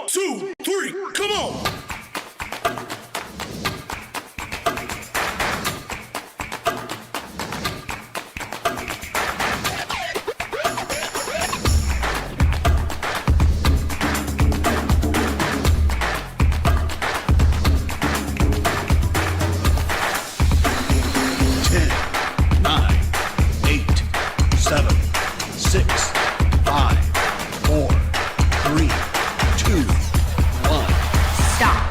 two, three, come on! Ten, nine, eight, seven, six, five, four, three, two, one. Stop.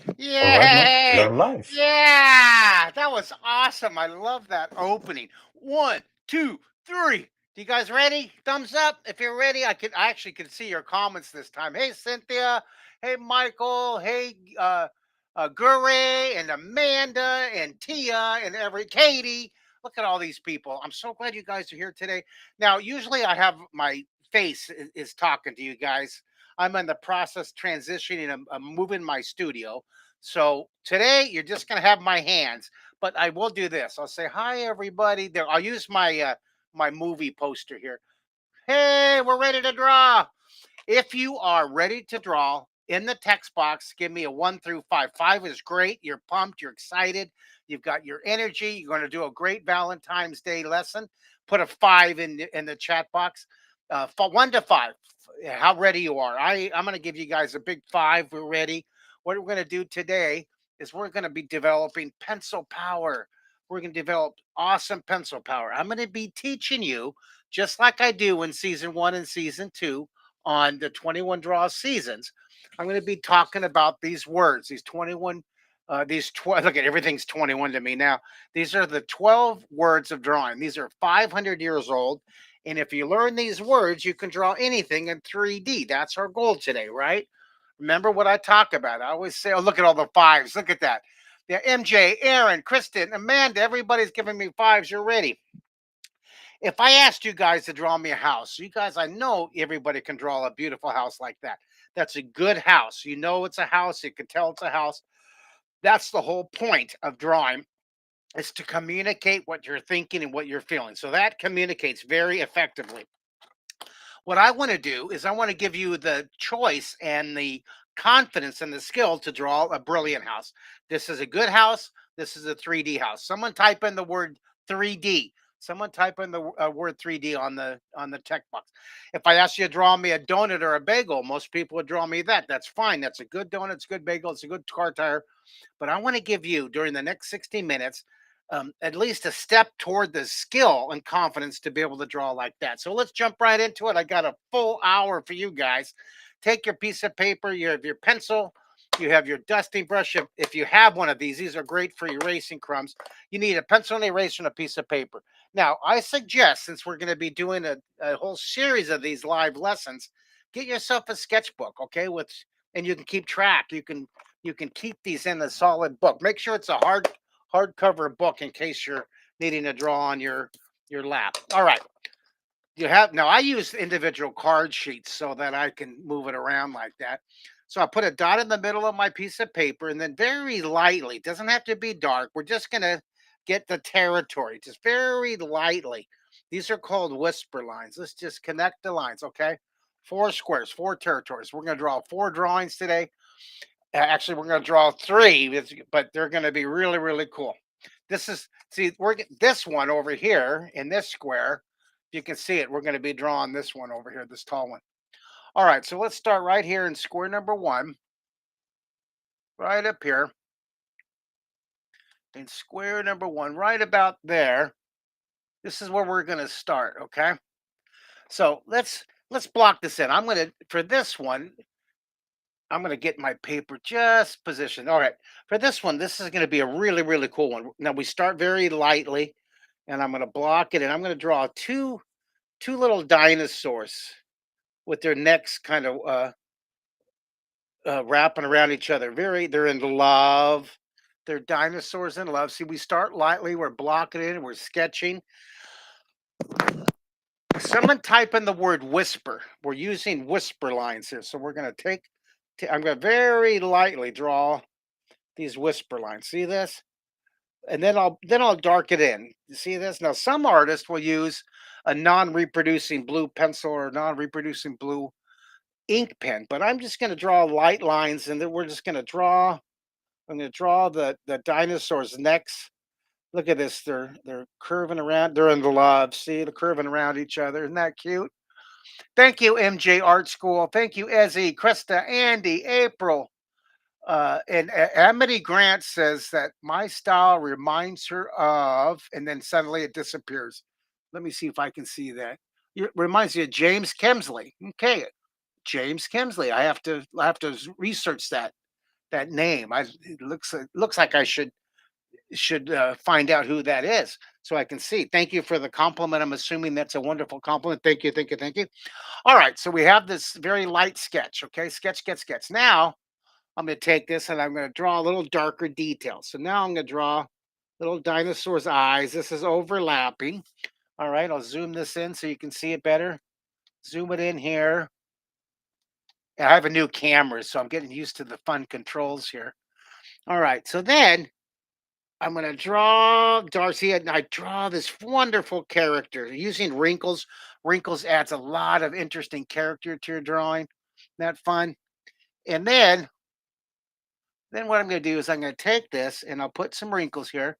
All right, Yay! you're live. Yeah, that was awesome. I love that opening. One, two, three. You guys ready? Thumbs up if you're ready. I actually can see your comments this time. Hey Cynthia. Hey Michael. Hey Gure and Amanda and Tia and every Katie. Look at all these people. I'm so glad you guys are here today. Now, usually I have my face is talking to you guys. I'm in the process transitioning. I'm moving my studio. So today you're just gonna have my hands, but I will do this. I'll say hi everybody. There, I'll use my movie poster here. Hey, we're ready to draw. If you are ready to draw in the text box, give me a 1 through 5. 5 is great. You're pumped. You're excited. You've got your energy. You're going to do a great Valentine's Day lesson. Put a 5 in the chat box. 1 to 5. How ready you are. I'm going to give you guys a big 5. We're ready. What we're going to do today is we're going to be developing pencil power. We're going to develop awesome pencil power. I'm going to be teaching you just like I do in season 1 and season 2 on the 21 draw seasons. I'm going to be talking about these words, these 21, these 12. Look at everything's 21 to me now. These are the 12 words of drawing. These are 500 years old. And if you learn these words, you can draw anything in 3D. That's our goal today, right? Remember what I talk about. I always say, oh, look at all the 5s. Look at that. Yeah, MJ, Aaron, Kristen, Amanda, everybody's giving me 5s. You're ready. If I asked you guys to draw me a house, you guys, I know everybody can draw a beautiful house like that. That's a good house. You know it's a house. You can tell it's a house. That's the whole point of drawing is to communicate what you're thinking and what you're feeling. So that communicates very effectively. What I want to do is I want to give you the choice and the confidence and the skill to draw a brilliant house. This is a good house. This is a 3D house. Someone type in the word 3D. Someone type in the word 3D on the text box. If I ask you to draw me a donut or a bagel, most people would draw me that. That's fine. That's a good donut. It's a good bagel. It's a good car tire. But I want to give you during the next 60 minutes at least a step toward the skill and confidence to be able to draw like that. So let's jump right into it. I got a full hour for you guys. Take your piece of paper, you have your pencil, you have your dusting brush. If you have one of these are great for erasing crumbs. You need a pencil and eraser and a piece of paper. Now, I suggest, since we're going to be doing a whole series of these live lessons, get yourself a sketchbook, okay? And you can keep track. You can keep these in a solid book. Make sure it's a hardcover book in case you're needing to draw on your lap. All right. You have now I use individual card sheets so that I can move it around like that. So I put a dot in the middle of my piece of paper and then very lightly, doesn't have to be dark. We're just gonna get the territory, just very lightly. These are called whisper lines. Let's just connect the lines, okay? 4 squares, 4 territories. We're gonna draw 4 drawings today. Actually, we're going to draw 3, but they're going to be really, really cool. This is, see, this one over here in this square. You can see it. We're going to be drawing this one over here, this tall one. All right, so let's start right here in square number 1, right up here. In square number 1, right about there. This is where we're going to start, okay? So let's block this in. I'm going to, for this one, I'm going to get my paper just positioned. All right. For this one, this is going to be a really, really cool one. Now we start very lightly and I'm going to block it and I'm going to draw two little dinosaurs with their necks kind of wrapping around each other. They're in love. They're dinosaurs in love. See, we start lightly. We're blocking it. We're sketching. Someone type in the word whisper. We're using whisper lines here. So we're going to I'm going to very lightly draw these whisper lines. See this? And then I'll dark it in. You see this? Now some artists will use a non-reproducing blue pencil or non-reproducing blue ink pen, but I'm just going to draw light lines, and then we're just going to draw. I'm going to draw the dinosaurs' necks. Look at this. They're curving around. They're in love. See, they're curving around each other. Isn't that cute? Thank you, MJ Art School. Thank you, Ezzy, Krista, Andy, April. And Amity Grant says that my style reminds her of, and then suddenly it disappears. Let me see if I can see that. It reminds you of James Kemsley. Okay, James Kemsley. I have to research that name. It looks like I should find out who that is so I can see. Thank you for the compliment. I'm assuming that's a wonderful compliment. Thank you, thank you, thank you. All right, so we have this very light sketch. Okay, sketch, sketch, sketch. Now I'm going to take this and I'm going to draw a little darker detail. So now I'm going to draw little dinosaur's eyes. This is overlapping. All right, I'll zoom this in so you can see it better. Zoom it in here. I have a new camera, so I'm getting used to the fun controls here. All right, so then I'm going to draw Darcy, and I draw this wonderful character using wrinkles. Wrinkles adds a lot of interesting character to your drawing. Isn't that fun? And then what I'm going to do is I'm going to take this and I'll put some wrinkles here.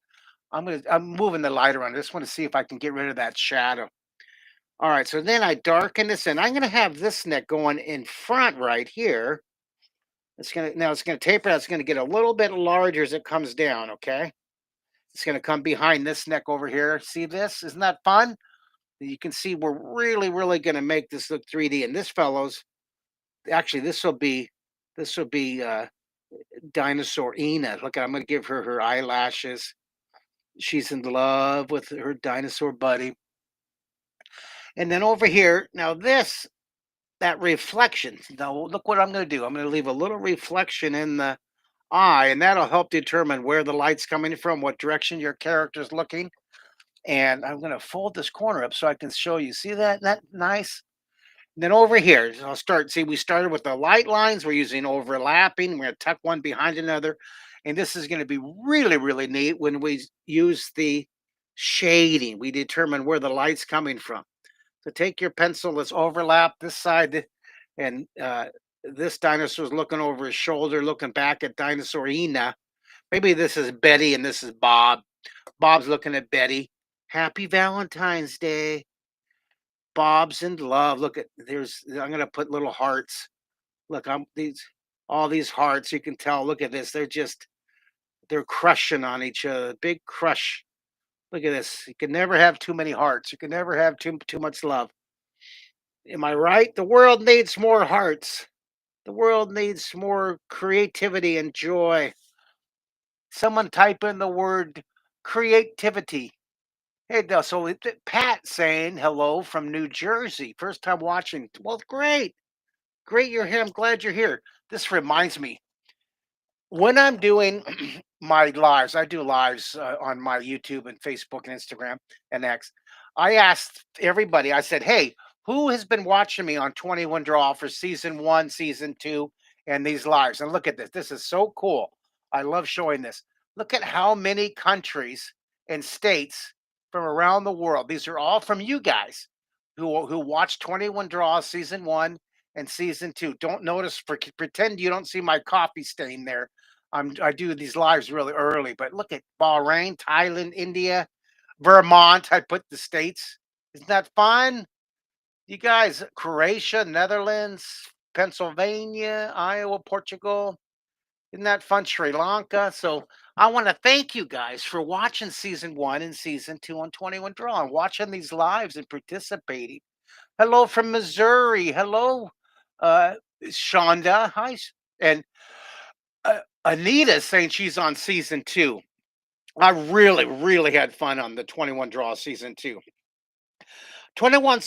I'm moving the light around. I just want to see if I can get rid of that shadow. All right, so then I darken this in. I'm going to have this neck going in front right here. It's gonna taper out. It's gonna get a little bit larger as it comes down. Okay, it's gonna come behind this neck over here. See this? Isn't that fun? You can see we're really gonna make this look 3D. And this fellow's actually this will be dinosaur Ina. Look, I'm gonna give her her eyelashes. She's in love with her dinosaur buddy. And then over here, now this that reflection. Now look what I'm gonna do. I'm gonna leave a little reflection in the eye, and that'll help determine where the light's coming from, what direction your character's looking. And I'm gonna fold this corner up so I can show you. See that? That nice? And then over here, I'll start. See, we started with the light lines. We're using overlapping. We're gonna tuck one behind another. And this is gonna be really neat when we use the shading. We determine where the light's coming from. So take your pencil, let's overlap this side, and this dinosaur's looking over his shoulder, looking back at dinosaur Ina. Maybe this is Betty and this is Bob. Bob's looking at Betty. Happy Valentine's Day. Bob's in love. Look at I'm gonna put little hearts. Look, I'm these all these hearts. You can tell. Look at this. They're crushing on each other. Big crush. Look at this. You can never have too many hearts. You can never have too much love. Am I right? The world needs more hearts. The world needs more creativity and joy. Someone type in the word creativity. Hey, so Pat saying hello from New Jersey. First time watching. Well, great. Great you're here. I'm glad you're here. This reminds me when I'm doing my lives, I do lives on my YouTube and Facebook and Instagram and X. I asked everybody, I said, hey, who has been watching me on 21 Draw for season one, season two, and these lives? And look at this. This is so cool. I love showing this. Look at how many countries and states from around the world. These are all from you guys who watched 21 Draw season one and season two. Don't notice, pretend you don't see my coffee stain there. I do these lives really early, but look at Bahrain, Thailand, India, Vermont. I put the states. Isn't that fun? You guys, Croatia, Netherlands, Pennsylvania, Iowa, Portugal. Isn't that fun? Sri Lanka. So I want to thank you guys for watching season one and season two on 21 Draw and watching these lives and participating. Hello from Missouri. Hello, Shonda. Hi. And Anita saying she's on season two. I really had fun on the 21 Draw season two. 21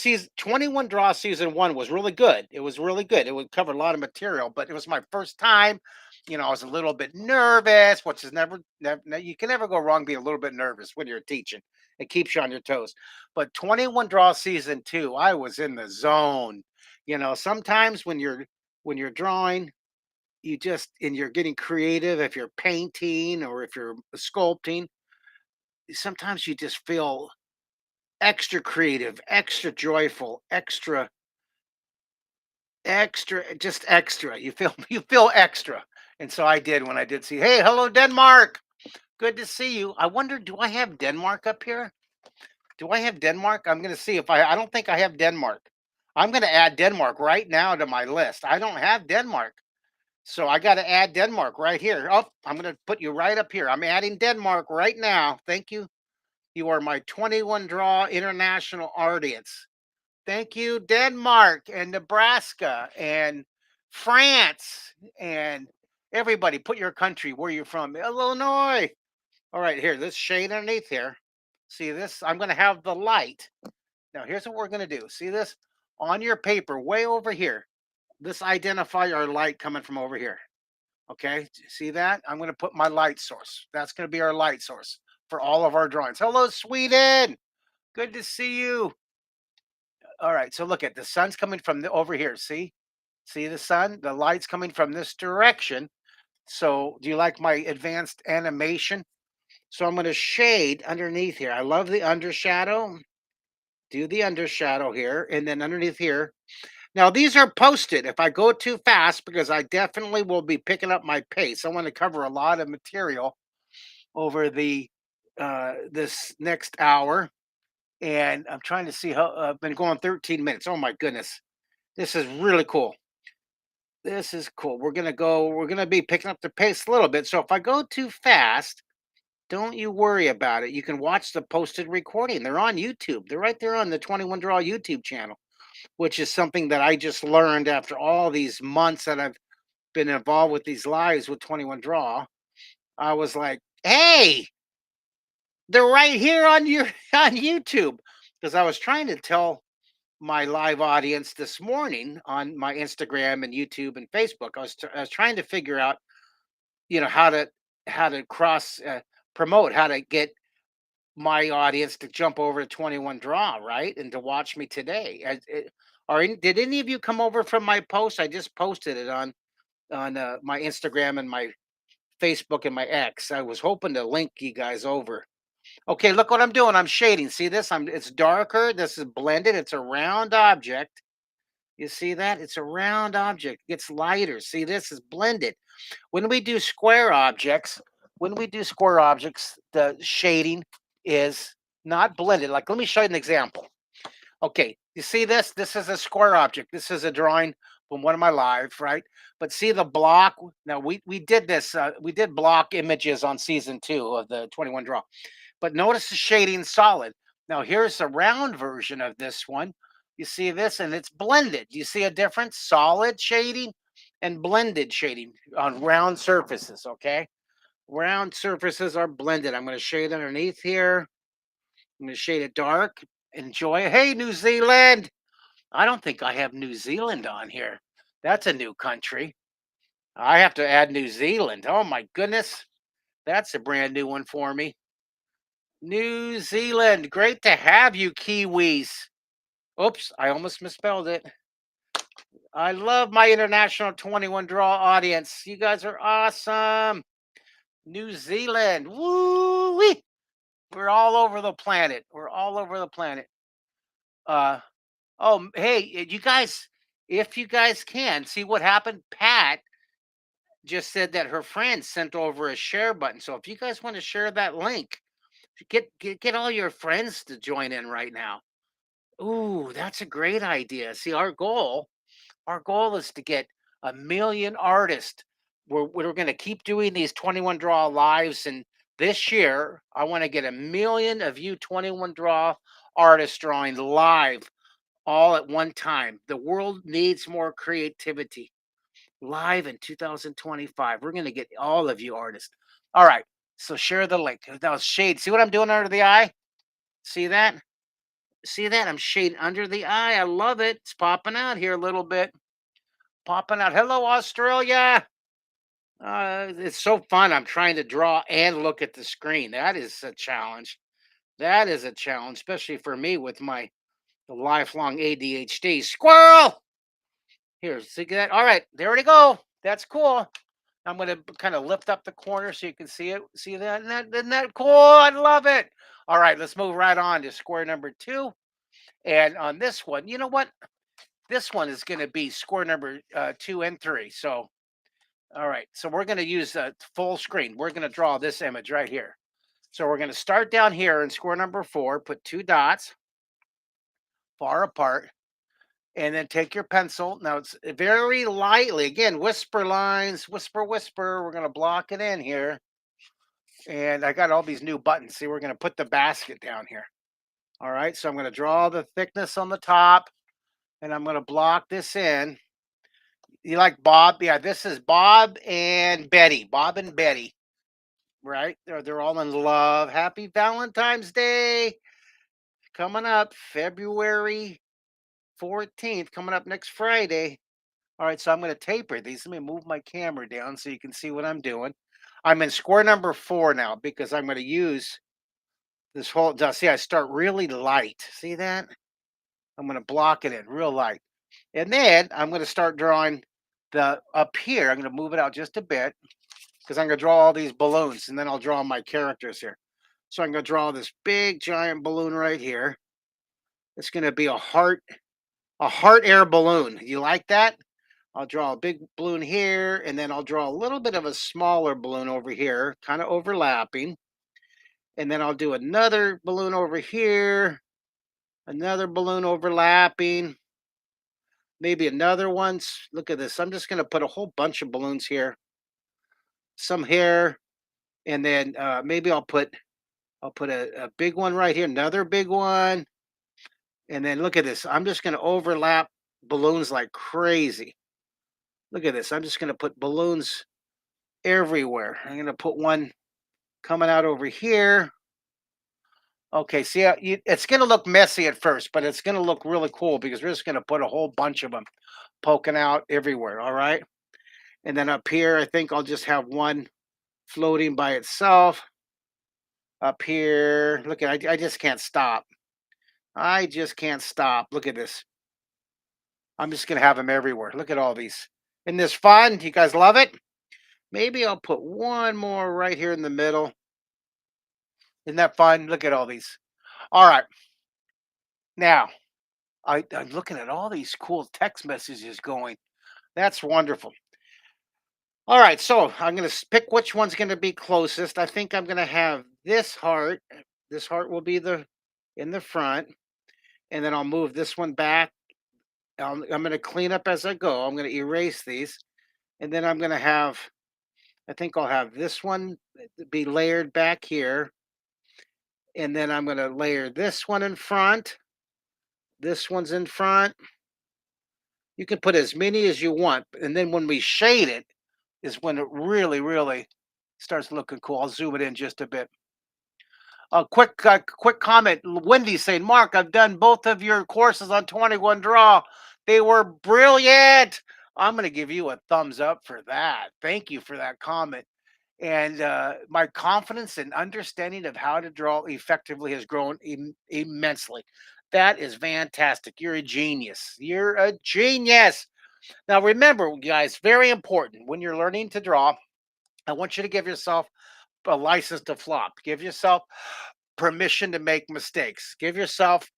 Draw season one was really good. It was really good. It would cover a lot of material, but it was my first time. I was a little bit nervous, which is never you can never go wrong being a little bit nervous when you're teaching. It keeps you on your toes. But 21 Draw season two, I was in the zone. Sometimes when you're drawing, you just and you're getting creative, if you're painting or if you're sculpting, sometimes you just feel extra creative, extra joyful, just extra. You feel you feel extra. And so I did when I did see, hey, hello Denmark. Good to see you. I wonder, do I have Denmark up here? Do I have Denmark? I'm going to see if I don't think I have Denmark. I'm going to add Denmark right now to my list. I don't have Denmark. So I got to add Denmark right here. Oh, I'm going to put you right up here. I'm adding Denmark right now. Thank you. You are my 21 draw international audience. Thank you, Denmark and Nebraska and France and everybody. Put your country where you're from. Illinois. All right, here, this shade underneath here. See this? I'm going to have the light. Now, here's what we're going to do. See this? On your paper, way over here. This identify our light coming from over here. Okay, see that? I'm going to put my light source. That's going to be our light source for all of our drawings. Hello, Sweden. Good to see you. All right, so look at the sun's coming from over here. See the sun? The light's coming from this direction. So, do you like my advanced animation? So, I'm going to shade underneath here. I love the undershadow. Do the undershadow here, and then underneath here. Now, these are posted. If I go too fast, because I definitely will be picking up my pace. I want to cover a lot of material over the this next hour, and I'm trying to see how I've been going 13 minutes. Oh my goodness, this is really cool. This is cool. We're gonna be picking up the pace a little bit. So if I go too fast, don't you worry about it. You can watch the posted recording. They're on YouTube. They're right there on the 21 Draw YouTube channel, which is something that I just learned after all these months that I've been involved with these lives with 21 Draw. I was like, hey, they're right here on your on YouTube. Because I was trying to tell my live audience this morning on my Instagram and YouTube and Facebook. I was trying to figure out, how to cross promote, how to get my audience to jump over to 21 Draw, right? And to watch me today. Did any of you come over from my post? I just posted it on my Instagram and my Facebook and my X. I was hoping to link you guys over. Okay, look what I'm doing. I'm shading. See this? It's darker. This is blended. It's a round object. You see that? It's a round object. It gets lighter. See, this is blended. When we do square objects, the shading is not blended. Like, let me show you an example. Okay, you see this? This is a square object. This is a drawing from one of my lives, right? But see the block? Now, we did this. We did block images on season 2 of the 21 Draw. But notice the shading solid. Now, here's a round version of this one. You see this, and it's blended. You see a difference? Solid shading and blended shading on round surfaces, okay? Round surfaces are blended. I'm going to shade underneath here. I'm going to shade it dark. Enjoy it. Hey, New Zealand. I don't think I have New Zealand on here. That's a new country. I have to add New Zealand. Oh, my goodness. That's a brand new one for me. New Zealand. Great to have you, Kiwis. Oops, I almost misspelled it. I love my international 21 Draw audience. You guys are awesome. New Zealand. Woo-wee. We're all over the planet. We're all over the planet. Uh hey, you guys, if you guys can see what happened, Pat just said that her friend sent over a share button. So if you guys want to share that link, get all your friends to join in right now. Ooh, that's a great idea. See, our goal is to get 1 million artists. We're going to keep doing these 21 Draw lives, and this year I want to get 1 million of you 21 Draw artists drawing live all at one time. The world needs more creativity. Live in 2025, we're going to get all of you artists. All right, so share the link. Now shade. See what I'm doing under the eye? See that? See that? I'm shading under the eye. I love it. It's popping out here a little bit. Popping out. Hello, Australia. It's so fun. I'm trying to draw and look at the screen. That is a challenge. That is a challenge, especially for me with my lifelong ADHD. Squirrel! Here, see that? All right, there we go. That's cool. I'm going to kind of lift up the corner so you can see it. See that? Isn't that cool? I love it. All right, let's move right on to square number 2. And on this one, you know what? This one is going to be square number 2 and 3. So, all right. So we're going to use full screen. We're going to draw this image right here. So we're going to start down here in square number 4, put 2 dots far apart, and then take your pencil. Now it's very lightly, again, whisper lines, whisper, whisper. We're going to block it in here. And I got all these new buttons. See, we're going to put the basket down here. All right. So I'm going to draw the thickness on the top, and I'm going to block this in. You like Bob? Yeah, this is Bob and Betty. Bob and Betty, right? They're all in love. Happy Valentine's Day coming up, February 14th, coming up next Friday. All right, so I'm going to taper these. Let me move my camera down so you can see what I'm doing. I'm in square number 4 now because I'm going to use this whole. See, I start really light. See that? I'm going to block it in real light. And then I'm going to start drawing the up here. I'm going to move it out just a bit because I'm going to draw all these balloons and then I'll draw my characters here. So I'm going to draw this big giant balloon right here. It's going to be a heart air balloon. You like that? I'll draw a big balloon here and then I'll draw a little bit of a smaller balloon over here, kind of overlapping. And then I'll do another balloon over here, another balloon overlapping, maybe another one. Look at this. I'm just going to put a whole bunch of balloons here, some here, and then maybe I'll put a big one right here, another big one, and then look at this. I'm just going to overlap balloons like crazy. Look at this. I'm just going to put balloons everywhere. I'm going to put one coming out over here. Okay, see, it's going to look messy at first, but it's going to look really cool because we're just going to put a whole bunch of them poking out everywhere. All right. And then up here, I think I'll just have one floating by itself. Up here, look at, I just can't stop. I just can't stop. Look at this. I'm just going to have them everywhere. Look at all these. Isn't this fun? You guys love it? Maybe I'll put one more right here in the middle. Isn't that fun? Look at all these. All right. Now, I'm looking at all these cool text messages going. That's wonderful. All right, so I'm going to pick which one's going to be closest. I think I'm going to have this heart. This heart will be the in the front, and then I'll move this one back. I'm going to clean up as I go. I'm going to erase these, and then I'm going to have. I think I'll have this one be layered back here, and then I'm going to layer this one in front. This one's in front. You can put as many as you want, and then when we shade it, is when it really, really starts looking cool. I'll zoom it in just a bit. A quick comment. Wendy saying, Mark, I've done both of your courses on 21 Draw. They were brilliant. I'm going to give you a thumbs up for that. Thank you for that comment. And my confidence and understanding of how to draw effectively has grown immensely. That is fantastic. You're a genius. You're a genius. Now, remember, guys, very important when you're learning to draw, I want you to give yourself a license to flop. Give yourself permission to make mistakes. Give yourself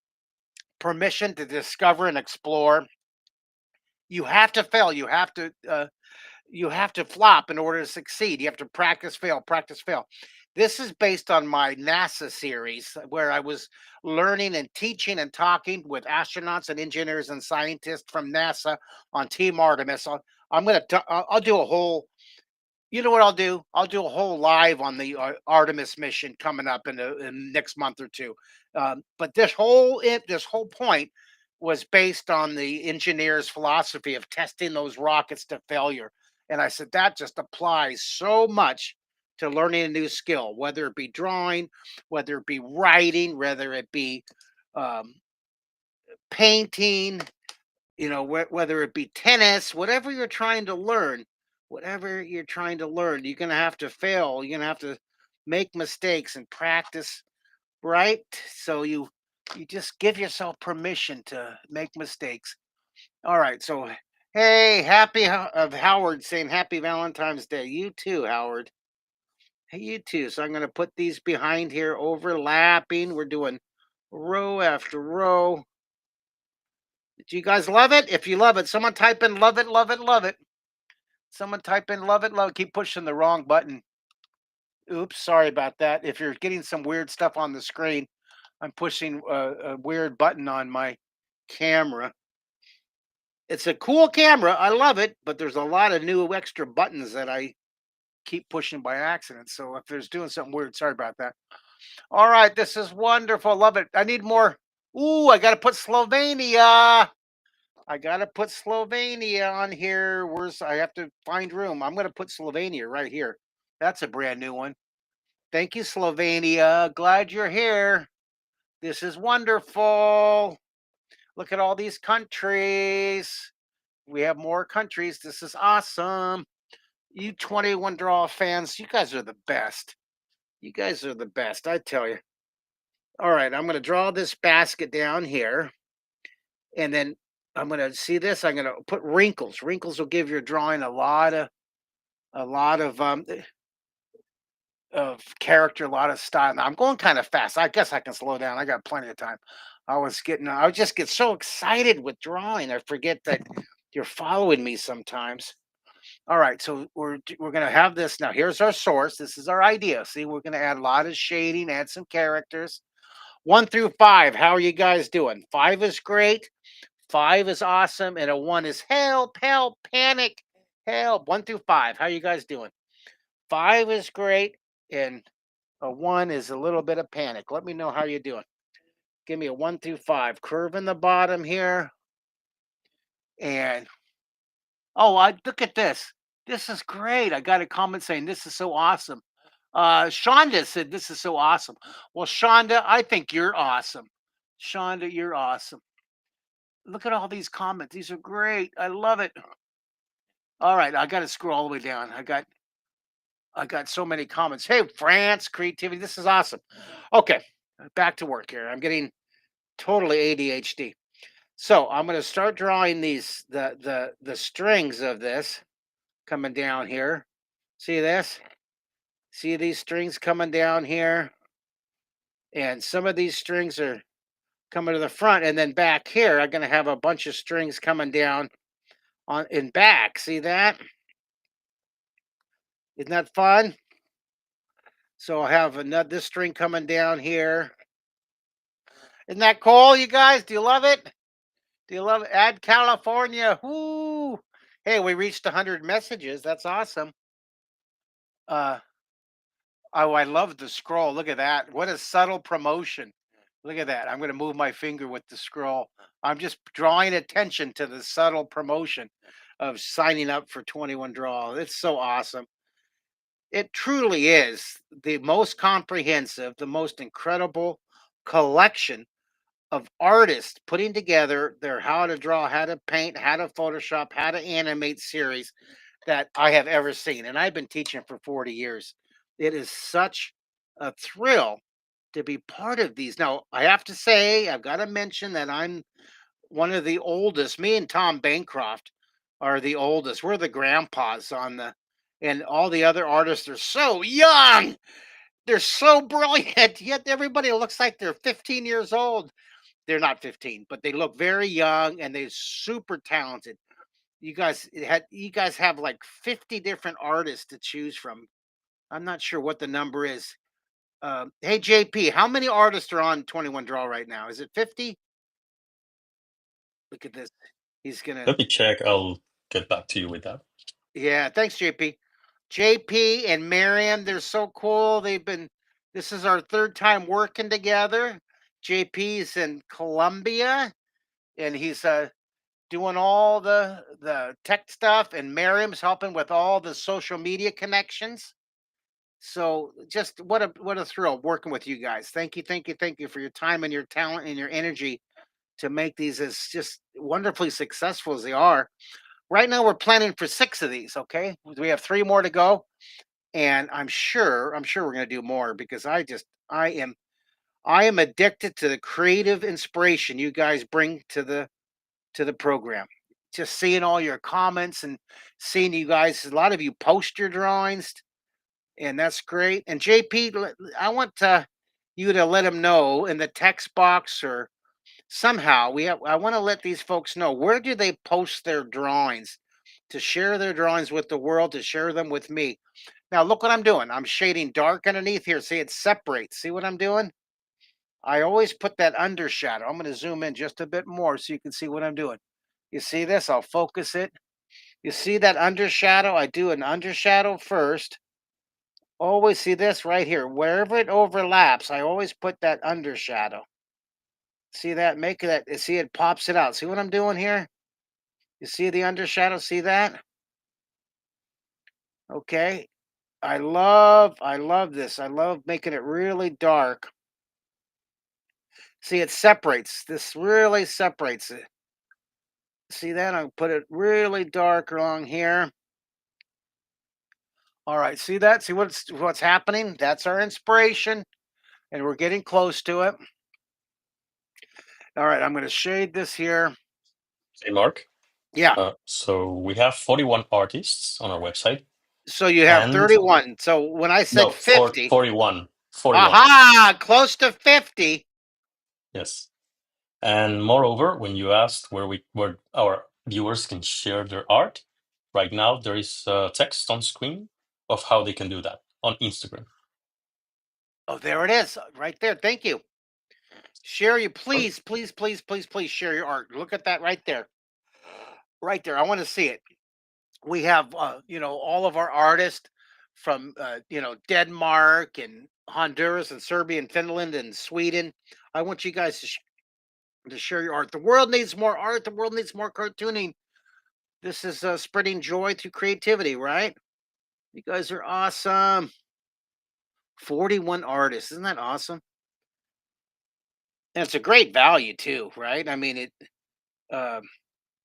permission to discover and explore. You have to fail. You have to flop in order to succeed. You have to practice, fail, practice, fail. This is based on my NASA series where I was learning and teaching and talking with astronauts and engineers and scientists from NASA on Team Artemis. I'll do a whole. You know what I'll do? I'll do a whole live on the Artemis mission coming up in next month or two. But this whole point was based on the engineer's philosophy of testing those rockets to failure. And I said that just applies so much to learning a new skill, whether it be drawing, whether it be writing, whether it be um, painting, whether it be tennis, whatever you're trying to learn, you're going to have to fail. You're going to have to make mistakes and practice, right? So you just give yourself permission to make mistakes. All right. So Hey, of Howard saying happy Valentine's Day. You too, Howard. Hey, you too. So I'm going to put these behind here, overlapping. We're doing row after row. Do you guys love it? If you love it, someone type in love it, love it, love it. Someone type in love it, love it. Keep pushing the wrong button. Oops, sorry about that. If you're getting some weird stuff on the screen, I'm pushing a weird button on my camera. It's a cool camera. I love it, but there's a lot of new extra buttons that I keep pushing by accident. So if there's doing something weird, sorry about that. All right, this is wonderful. Love it. I need more. Ooh, I got to put Slovenia. I got to put Slovenia on here. I have to find room. I'm going to put Slovenia right here. That's a brand new one. Thank you, Slovenia. Glad you're here. This is wonderful. Look at all these countries. We have more countries. This is awesome. You 21 Draw fans, you guys are the best. You guys are the best, I tell you. All right, I'm going to draw this basket down here. And then I'm going to see this. I'm going to put wrinkles. Wrinkles will give your drawing a lot of character, a lot of style. Now I'm going kind of fast. I guess I can slow down. I got plenty of time. I just get so excited with drawing. I forget that you're following me sometimes. All right, so we're gonna have this now. Here's our source. This is our idea. See, we're gonna add a lot of shading, add some characters. 1 through 5. How are you guys doing? 5 is great. 5 is awesome, and a 1 is help, help, panic, help. 1 through 5. How you guys doing? 5 is great, and a 1 is a little bit of panic. Let me know how you're doing. Give me a 1 through 5. Curve in the bottom here, and oh, I look at this. This is great. I got a comment saying this is so awesome. Shonda said this is so awesome. Well, Shonda, I think you're awesome. Shonda, you're awesome. Look at all these comments. These are great. I love it. All right, I got to scroll all the way down. I got so many comments. Hey, France, creativity. This is awesome. Okay, back to work here. I'm getting totally ADHD. So I'm going to start drawing the strings of this coming down here. See this? See these strings coming down here? And some of these strings are coming to the front. And then back here, I'm going to have a bunch of strings coming down on in back. See that? Isn't that fun? So I'll have another this string coming down here. Isn't that cool, you guys? Do you love it? Do you love it? Add California. Woo! Hey, we reached 100 messages. That's awesome. Uh, oh, I love the scroll. Look at that. What a subtle promotion. Look at that. I'm going to move my finger with the scroll. I'm just drawing attention to the subtle promotion of signing up for 21 Draw. It's so awesome. It truly is the most comprehensive, the most incredible collection of artists putting together their how to draw, how to paint, how to Photoshop, how to animate series that I have ever seen. And I've been teaching for 40 years. It is such a thrill to be part of these. Now, I have to say, I've got to mention that I'm one of the oldest. Me and Tom Bancroft are the oldest. We're the grandpas and all the other artists are so young. They're so brilliant. Yet everybody looks like they're 15 years old. They're not 15, but they look very young and they're super talented. You guys have like 50 different artists to choose from. I'm not sure what the number is. Hey JP, how many artists are on 21 Draw right now? Is it 50? Look at this. He's gonna Let me check. I'll get back to you with that. Yeah, thanks, JP. JP and Miriam, they're so cool. This is our third time working together. JP's in Colombia and he's doing all the tech stuff, and Miriam's helping with all the social media connections. So just what a thrill working with you guys. Thank you, thank you, thank you for your time and your talent and your energy to make these as just wonderfully successful as they are. Right now we're planning for 6 of these, okay? We have 3 more to go, and I'm sure we're going to do more because I am addicted to the creative inspiration you guys bring to the program. just seeing all your comments and seeing you guys. A lot of you post your drawings, and that's great. And JP, I want you to let them know in the text box or somehow I want to let these folks know, where do they post their drawings, to share their drawings with the world, to share them with me. Now look what I'm doing. I'm shading dark underneath here. See, it separates. See what I'm doing? I always put that under shadow. I'm going to zoom in just a bit more so you can see what I'm doing. You see this? I'll focus it. You see that under shadow? I do an under shadow first. Always see this right here. Wherever it overlaps, I always put that under shadow. See that? Make that. See, it pops it out. See what I'm doing here? You see the under shadow? See that? Okay. I love this. I love making it really dark. See, it separates. This really separates it. See that? I'll put it really dark along here. All right, see that? See what's happening? That's our inspiration, and we're getting close to it. All right, I'm going to shade this here. Hey, Mark. Yeah. So we have 41 artists on our website, So you have and 31. So when I said no, 50, 41. 41. aha, close to 50. Yes. And moreover, when you asked where our viewers can share their art, right now there is text on screen of how they can do that on Instagram. Oh, there it is, right there. Thank you. Share you, Okay. please, please, please, please, please share your art. Look at that right there. Right there. I want to see it. We have all of our artists from Denmark and Honduras and Serbia and Finland and Sweden. I want you guys to share your art. The world needs more art. The world needs more cartooning. This is spreading joy through creativity, right? You guys are awesome. 41 artists. Isn't that awesome? And it's a great value too, right? I mean, uh,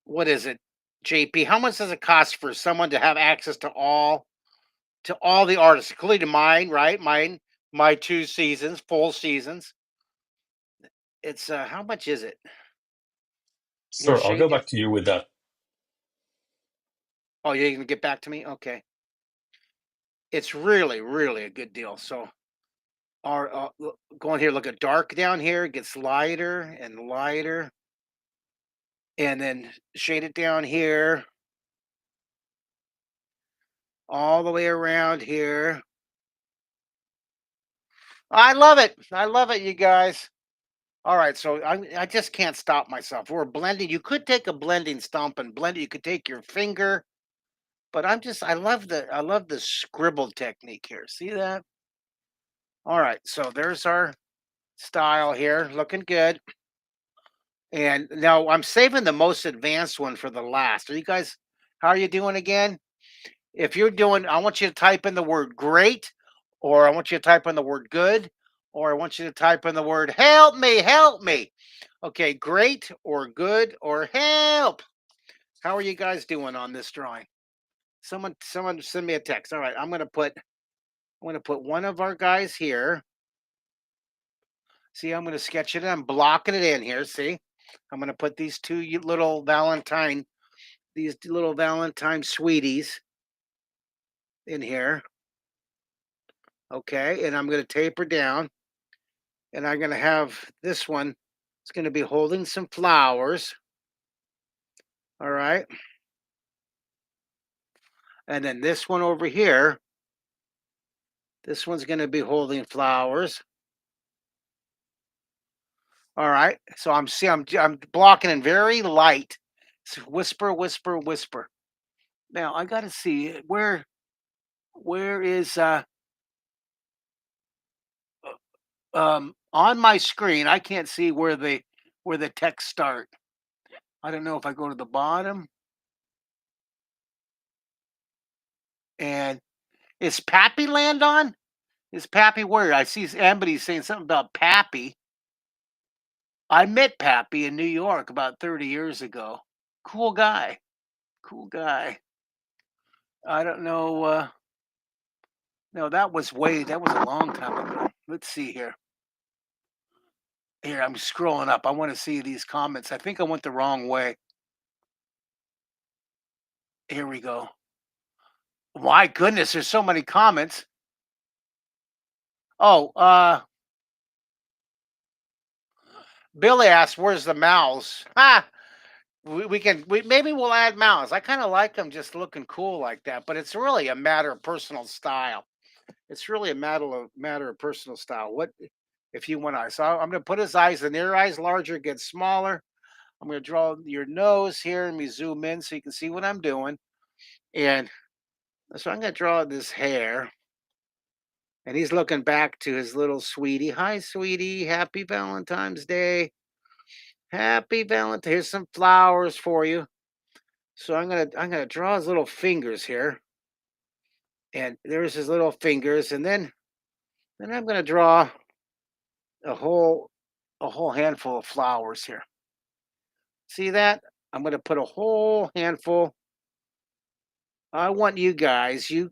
what is it, JP? How much does it cost for someone to have access to all the artists, including mine, right? My 2 seasons, full seasons. It's how much is it? Here, Sure, I'll go shade. back to you with that. Oh, you're gonna get back to me? Okay. It's really, really a good deal. So, our go on here. Look at dark down here. It gets lighter and lighter, and then shade it down here, all the way around here. I love it. I love it, you guys. All right, so I just can't stop myself. We're blending. You could take a blending stump and blend it. You could take your finger, but I love the scribble technique here. See that? All right, so there's our style here, looking good. And now I'm saving the most advanced one for the last. Are you guys? How are you doing again? If you're doing, I want you to type in the word great, or I want you to type in the word good, or I want you to type in the word help me, help me. Okay, great or good or help. How are you guys doing on this drawing? Someone send me a text. All right, I'm gonna put one of our guys here. See, I'm gonna sketch it. I'm blocking it in here. See, I'm gonna put these these little Valentine sweeties in here. Okay, and I'm gonna taper down, and I'm gonna have this one. It's gonna be holding some flowers. All right, and then this one over here. This one's gonna be holding flowers. All right. So I'm blocking in very light. So whisper, whisper, whisper. Now I gotta see where is on my screen. I can't see where the text start. I don't know if I go to the bottom and is Pappy land on? Is Pappy where? I see somebody saying something about Pappy. I met Pappy in New York about 30 years ago. Cool guy. Cool guy. I don't know. No, that was a long time ago. Let's see here. Here, I'm scrolling up. I want to see these comments. I think I went the wrong way. Here we go. My goodness, there's so many comments. Oh, Billy asked, "Where's the mouse?" Ah, we maybe we'll add mouse. I kind of like them just looking cool like that, but it's really a matter of personal style. It's really a matter of personal style. What if you want eyes? So I'm going to put his eyes. The near eyes larger, get smaller. I'm going to draw your nose here, and we zoom in so you can see what I'm doing. And so I'm going to draw this hair, and he's looking back to his little sweetie. Hi, sweetie. Happy Valentine's Day. Happy Valentine. Here's some flowers for you. So I'm gonna draw his little fingers here, and there's his little fingers, and then I'm gonna draw a whole a whole handful of flowers here. See that? I'm gonna put a whole handful. I want you guys, you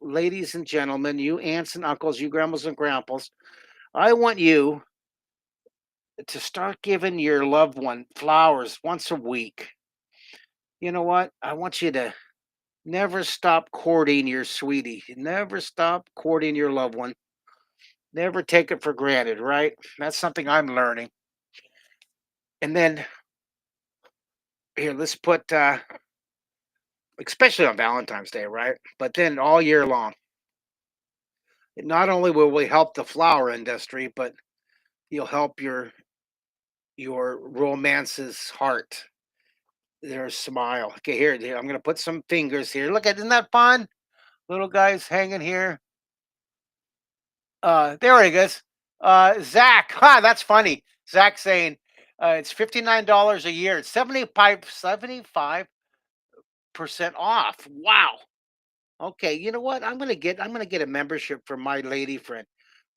ladies and gentlemen, you aunts and uncles, you grandmas and grandpas. I want you to start giving your loved one flowers once a week. You know what? I want you to never stop courting your sweetie. Never stop courting your loved one. Never take it for granted, right? That's something I'm learning. And then here, let's put, especially on Valentine's Day, right? But then all year long. Not only will we help the flower industry, but you'll help your romance's heart, their smile. Okay, here, I'm gonna put some fingers here. Look at, isn't that fun? Little guys hanging here. There he goes. Zach, that's funny. Zach saying it's $59 a year. It's 75% off. Wow. Okay, you know what? I'm gonna get a membership for my lady friend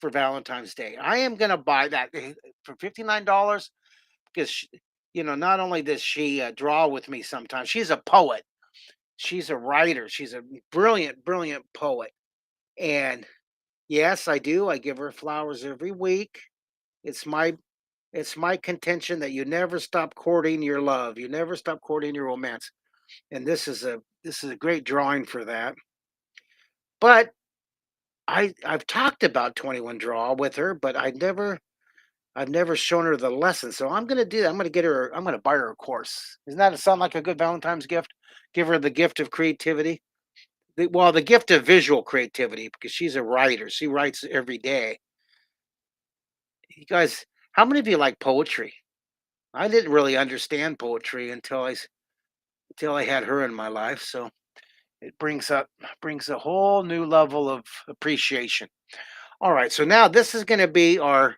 for Valentine's Day. I am gonna buy that for $59 because not only does she draw with me sometimes, she's a poet. She's a writer. She's a brilliant, brilliant poet. And yes, I do. I give her flowers every week. It's my it's my contention that you never stop courting your love. You never stop courting your romance. And this is a great drawing for that. But I've talked about 21 Draw with her, but I've never shown her the lesson. So I'm gonna do that. I'm gonna buy her a course. Doesn't that sound like a good Valentine's gift? Give her the gift of creativity. Well, the gift of visual creativity because she's a writer. She writes every day. You guys, how many of you like poetry? I didn't really understand poetry until I had her in my life. So it brings a whole new level of appreciation. All right, so now this is gonna be our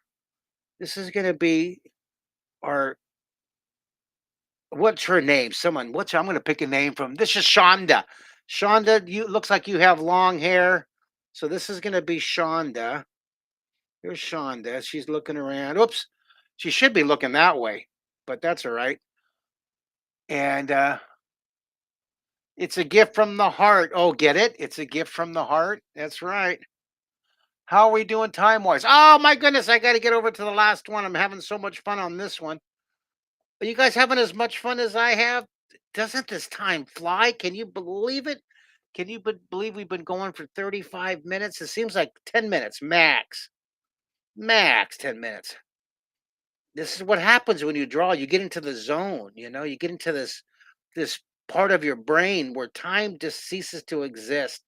what's her name? I'm gonna pick a name from. This is Shonda. Shonda, you looks like you have long hair. So this is gonna be Shonda. Here's Shonda. She's looking around. Oops. She should be looking that way, but that's all right. And it's a gift from the heart. Oh, get it? It's a gift from the heart. That's right. How are we doing time wise? Oh my goodness, I got to get over to the last one. I'm having so much fun on this one. Are you guys having as much fun as I have? Doesn't this time fly? Can you believe it? Can you believe we've been going for 35 minutes? It seems like 10 minutes max. Max 10 minutes. This is what happens when you draw. You get into the zone, you get into this part of your brain where time just ceases to exist.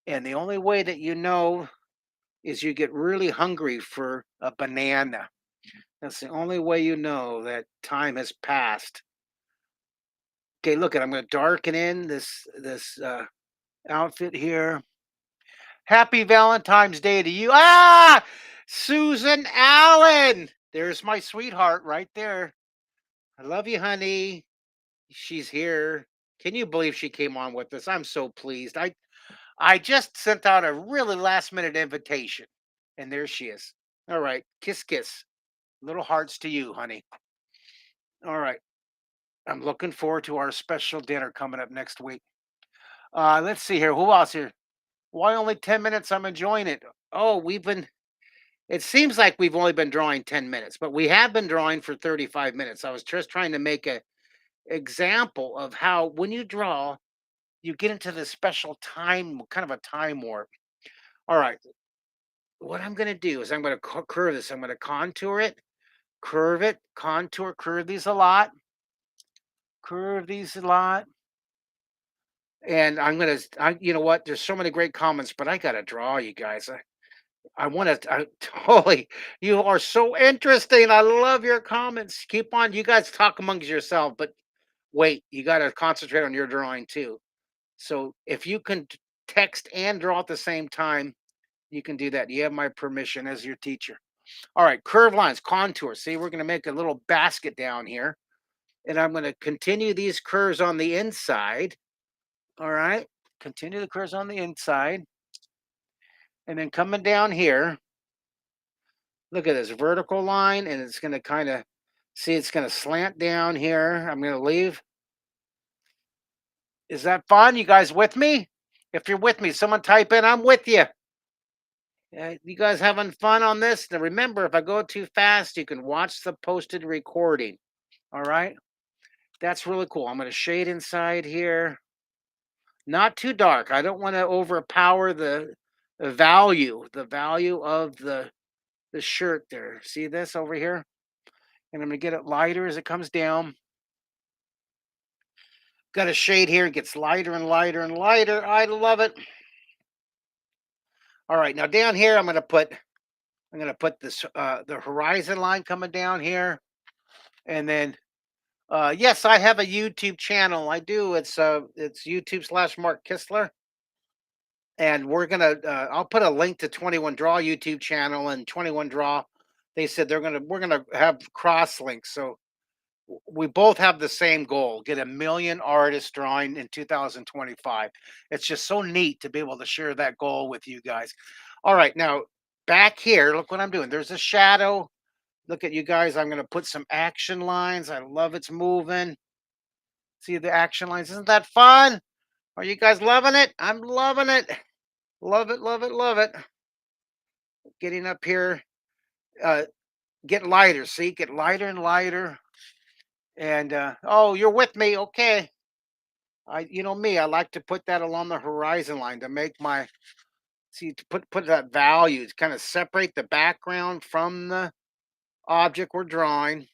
And the only way that you know is you get really hungry for a banana. That's the only way you know that time has passed. Okay, look at I'm going to darken in this outfit here. Happy Valentine's Day to you. Susan Allen. There's my sweetheart right there. I love you, honey. She's here. Can you believe she came on with us? I'm so pleased. I just sent out a really last minute invitation, and there she is. All right, kiss, kiss. Little hearts to you, honey. All right. I'm looking forward to our special dinner coming up next week. Let's see here. Who else here? Why only 10 minutes? I'm enjoying it. Oh, it seems like we've only been drawing 10 minutes, but we have been drawing for 35 minutes. I was just trying to make a example of how when you draw, you get into this special time, kind of a time warp. All right, what I'm going to do is I'm going to curve this. I'm going to contour it, curve it, contour, curve these a lot, curve these a lot. And I'm gonna, you know what? There's so many great comments, but I gotta draw you guys. I want to. Totally, you are so interesting. I love your comments. Keep on. You guys talk amongst yourself, but wait, you gotta concentrate on your drawing too. So if you can text and draw at the same time, you can do that. You have my permission as your teacher. All right, curve lines, contour. See, we're gonna make a little basket down here, and I'm gonna continue these curves on the inside. All right. Continue the curves on the inside. And then coming down here, look at this vertical line, and it's going to kind of see it's going to slant down here. I'm going to leave. Is that fun? You guys with me? If you're with me, someone type in, I'm with you. You guys having fun on this? Now remember, if I go too fast, you can watch the posted recording. All right. That's really cool. I'm going to shade inside here. Not too dark. I don't want to overpower the value of the shirt there. See this over here? And I'm going to get it lighter as it comes down. Got a shade here. It gets lighter and lighter and lighter. I love it. All right, now down here I'm going to put this the horizon line coming down here, and then yes, I have a YouTube channel. I do. It's YouTube / Mark Kistler, and we're gonna I'll put a link to 21 Draw YouTube channel and 21 Draw. They said we're gonna have cross links, so we both have the same goal: get a million artists drawing in 2025. It's just so neat to be able to share that goal with you guys. All right, now back here, look what I'm doing. There's a shadow. Look at you guys. I'm going to put some action lines. I love it's moving. See the action lines? Isn't that fun? Are you guys loving it? I'm loving it. Love it, love it, love it. Getting up here, uh, get lighter. See, get lighter and lighter. And oh, you're with me. Okay. You know me, I like to put that along the horizon line to make my see to put that value to kind of separate the background from the object we're drawing.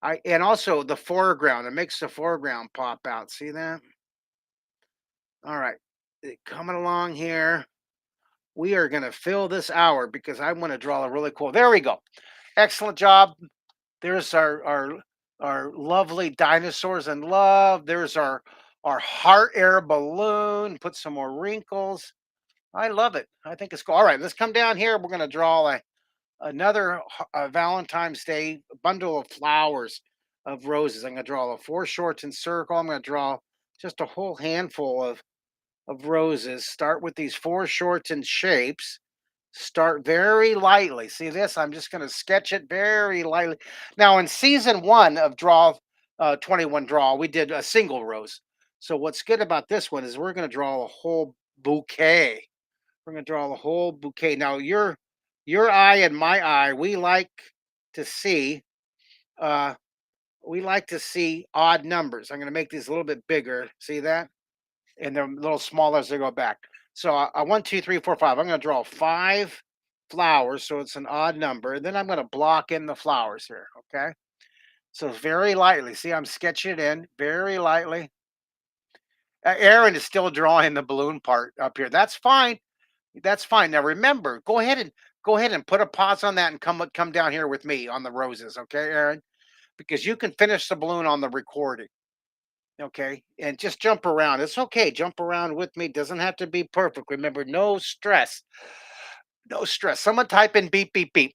I and also the foreground. It makes the foreground pop out. See that? All right, coming along here. We are gonna fill this hour because I want to draw a really cool. There we go. Excellent job. There's our lovely dinosaurs in love. There's our heart air balloon. Put some more wrinkles. I love it. I think it's cool. All right, let's come down here. We're going to draw another Valentine's Day bundle of flowers of roses. I'm going to draw the four shorts in circle. I'm going to draw just a whole handful of roses. Start with these four shorts in shapes. Start very lightly. See this? I'm just going to sketch it very lightly. Now, in season one of Draw 21 Draw, we did a single rose. So what's good about this one is we're going to draw a whole bouquet. We're going to draw the whole bouquet. Now, your eye and my eye, to see uh, we like to see odd numbers. I'm going to make these a little bit bigger. See that? And they're a little smaller as they go back. So I 1, 2, 3, 4, 5. I'm going to draw 5 flowers, so it's an odd number. And then I'm going to block in the flowers here. Okay. So very lightly. See, I'm sketching it in very lightly. Aaron is still drawing the balloon part up here. That's fine. That's fine. Now remember, go ahead and put a pause on that and come down here with me on the roses, okay, Aaron? Because you can finish the balloon on the recording. Okay, and just jump around. It's okay. Jump around with me. Doesn't have to be perfect. Remember, no stress. No stress. Someone type in beep, beep, beep.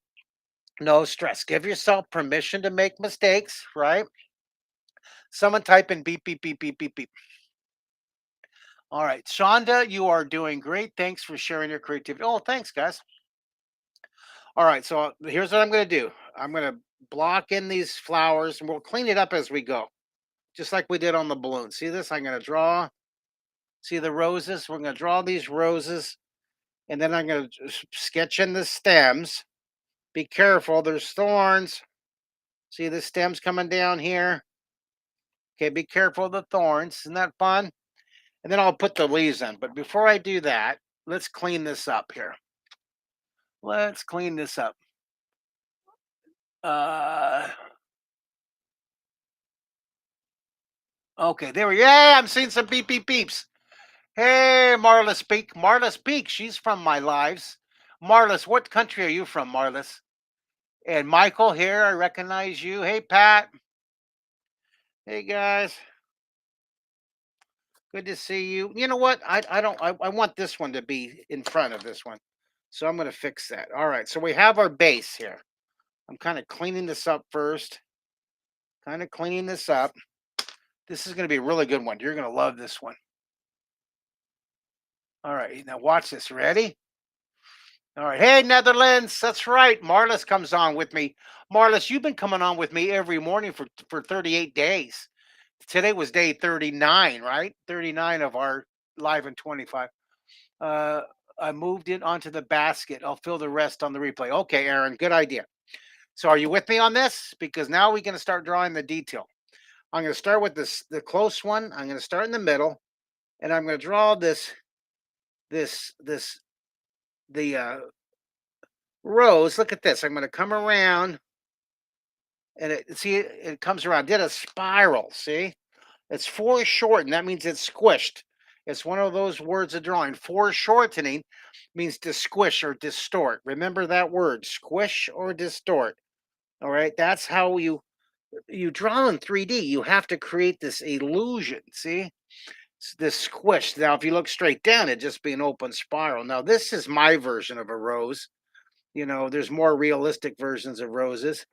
No stress. Give yourself permission to make mistakes, right? Someone type in beep, beep, beep, beep, beep, beep. All right. Shonda, you are doing great. Thanks for sharing your creativity. Oh, thanks, guys. All right. So here's what I'm going to do I'm going to block in these flowers and we'll clean it up as we go, just like we did on the balloon. See this? I'm going to draw. See the roses? We're going to draw these roses. And then I'm going to sketch in the stems. Be careful, there's thorns. See the stems coming down here? Okay, be careful of the thorns. Isn't that fun? and then I'll put the leaves in. But before I do that, let's clean this up here. Let's clean this up. Uh, okay, there we. Yeah, I'm seeing some beep beep beeps. Hey, Marlis Peak. Marlis Peak. She's from my lives. Marlis, what country are you from, Marlis? And Michael here, I recognize you. Hey, Pat. Hey, guys. Good to see you. You know what? I want this one to be in front of this one. So I'm going to fix that. All right. So we have our base here. I'm kind of cleaning this up first. Kind of cleaning this up. This is going to be a really good one. You're going to love this one. All right. Now watch this. Ready? All right. Hey, Netherlands. That's right. Marlis comes on with me. Marlis, you've been coming on with me every morning for 38 days. Today was day 39, right? 39 of our live in 25. Uh, I moved it onto the basket. I'll fill the rest on the replay. Okay, Aaron, good idea. So are you with me on this? Because now we're going to start drawing the detail. I'm going to start with the close one. I'm going to start in the middle, and I'm going to draw the rose. Look at this. I'm going to come around, and it comes around. Did a spiral. See, it's foreshortened. That means it's squished. It's one of those words of drawing. Foreshortening means to squish or distort. Remember that word, squish or distort. All right, that's how you draw in 3D. You have to create this illusion. See, this squish. Now, if you look straight down, it'd just be an open spiral. Now, this is my version of a rose. You know, there's more realistic versions of roses.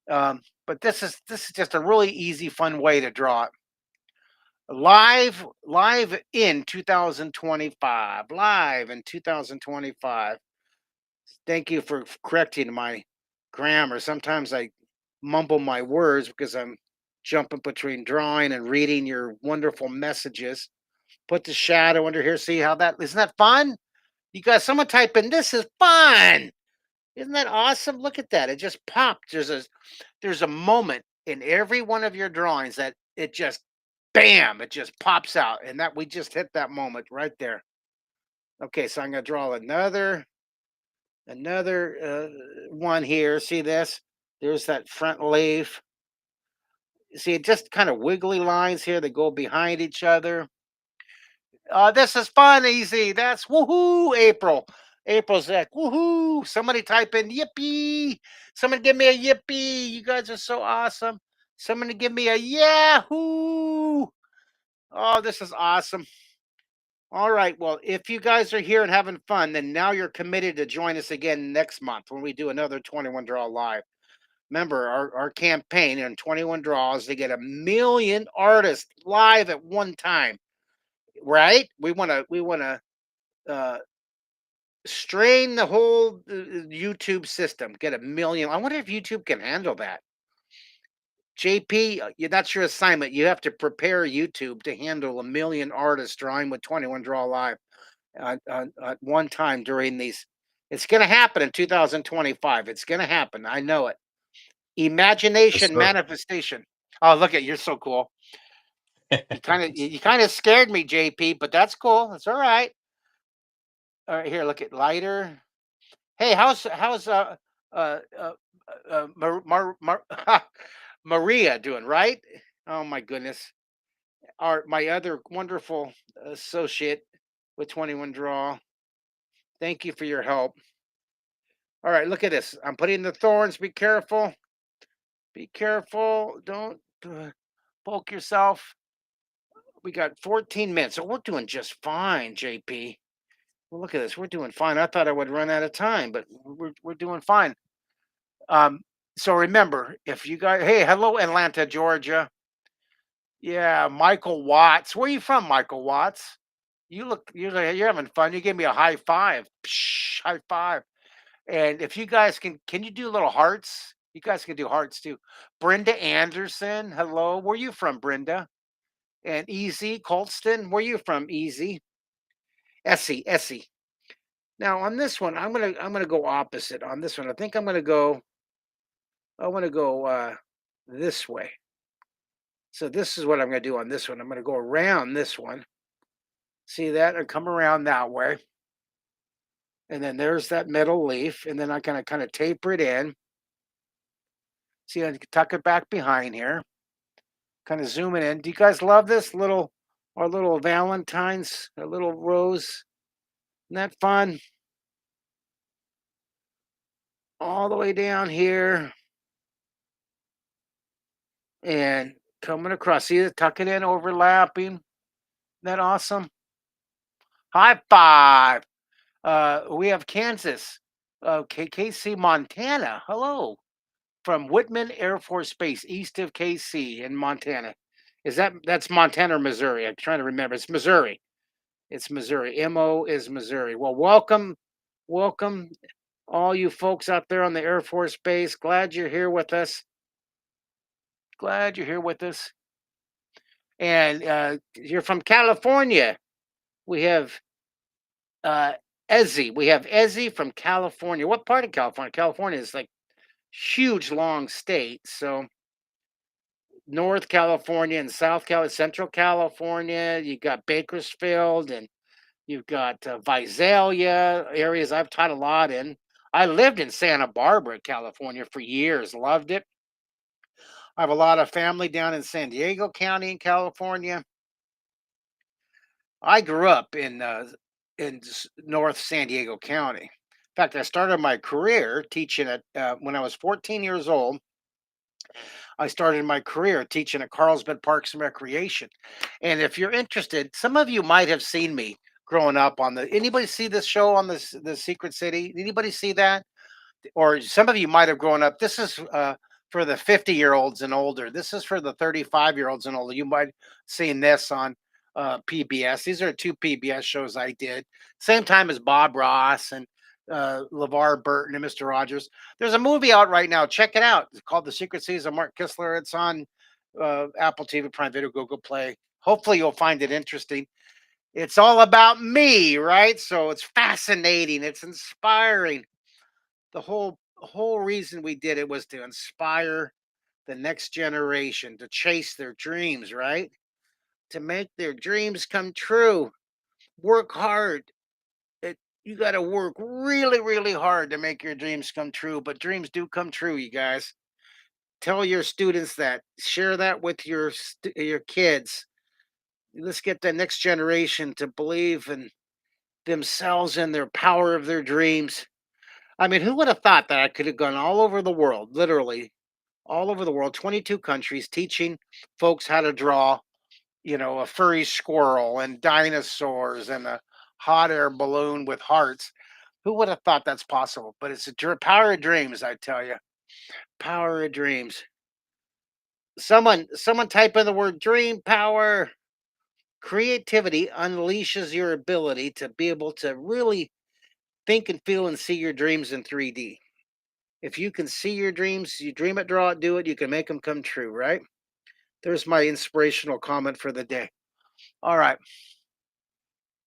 But this is just a really easy, fun way to draw it. Live in 2025. Live in 2025. Thank you for correcting my grammar. Sometimes I mumble my words because I'm jumping between drawing and reading your wonderful messages. Put the shadow under here. See how that isn't that fun? You got someone type in this is fun. Isn't that awesome? Look at that. It just popped. There's a moment in every one of your drawings that it just bam, it just pops out. And that we just hit that moment right there. Okay, so I'm gonna draw another one here. See this? There's that front leaf. See, it just kind of wiggly lines here that go behind each other. This is fun, easy. That's woohoo, April. April's like, woohoo. Somebody type in yippee. Somebody give me a yippee. You guys are so awesome. Somebody give me a yahoo. Oh, this is awesome. All right. Well, if you guys are here and having fun, then now you're committed to join us again next month when we do another 21 Draw Live. Remember our campaign in 21 draws to get 1,000,000 artists live at one time, right? We want to uh, strain the whole YouTube system, get 1,000,000. I wonder if YouTube can handle that. JP, that's your assignment. You have to prepare YouTube to handle 1,000,000 artists drawing with 21 Draw Live at one time during these. It's going to happen in 2025. It's going to happen. I know it. Yes, Imagination sir. manifestation. Oh, look at you're so cool. You kind of scared me, JP, but that's cool. That's all right. All right, here, look at lighter. Hey, how's uh, uh, Maria doing? Right? Oh my goodness. My other wonderful associate with 21 Draw. Thank you for your help. All right, look at this. I'm putting the thorns. Be careful. Be careful. Don't poke yourself. We got 14 minutes, so we're doing just fine, JP. Well, look at this. We're doing fine. I thought I would run out of time, but we're doing fine. Um, so remember, if you guys, hey, hello, Atlanta, Georgia. Yeah, Michael Watts. Where are you from, Michael Watts? You're having fun. You gave me a high five. Psh, high five. And if you guys can you do little hearts? You guys can do hearts too. Brenda Anderson. Hello. Where are you from, Brenda? And Easy Colston. Where are you from, Easy? Essie. Now on this one, I'm gonna go opposite on this one. I think I want to go this way. So this is what I'm gonna do on this one. I'm gonna go around this one. See that? And come around that way. And then there's that middle leaf. And then I'm going to kind of taper it in. See, I can tuck it back behind here. Kind of zoom it in. Do you guys love this little, our little Valentine's, a little rose? Isn't that fun? All the way down here. And coming across. See, tuck it in, overlapping. Isn't that awesome? High five. We have Kansas, KC, Montana. Hello, from Whitman Air Force Base, east of KC in Montana. That's Montana or Missouri? I'm trying to remember. It's Missouri. It's Missouri. MO is Missouri. Well, welcome, welcome, all you folks out there on the Air Force Base. Glad you're here with us. Glad you're here with us. And you're from California. We have Ezzy. We have Ezzy from California. What part of California? California is like huge, long state. So North California and Central California. You got Bakersfield and you've got Visalia areas I've taught a lot in. I lived in Santa Barbara, California for years. Loved it. I have a lot of family down in San Diego County in California. I grew up in North San Diego County. In fact, I started my career teaching at when I was 14 years old. I started my career teaching at Carlsbad Parks and Recreation. And if you're interested, some of you might have seen me growing up on the. Anybody see this show on the Secret City? Anybody see that? Or some of you might have grown up. This is for the 50-year-olds and older. This is for the 35-year-olds and older. You might have seen this on PBS. These are two PBS shows I did. Same time as Bob Ross and LeVar Burton and Mr. Rogers. There's a movie out right now. Check it out. It's called The Secret Seas of Mark Kistler. It's on Apple TV, Prime Video, Google Play. Hopefully you'll find it interesting. It's all about me, right? So it's fascinating. It's inspiring. The whole reason we did it was to inspire the next generation to chase their dreams, right? To make their dreams come true. Work hard. You got to work really, really hard to make your dreams come true, but dreams do come true, you guys. Tell your students that. Share that with your kids. Let's get the next generation to believe in themselves and their power of their dreams. I mean, who would have thought that I could have gone all over the world, literally all over the world, 22 countries, teaching folks how to draw, a furry squirrel and dinosaurs and a hot air balloon with hearts. Who would have thought that's possible? But it's a power of dreams, I tell you. Power of dreams. Someone type in the word dream power. Creativity unleashes your ability to be able to really think and feel and see your dreams in 3D. If you can see your dreams, you dream it, draw it, do it, you can make them come true, right? There's my inspirational comment for the day. All right.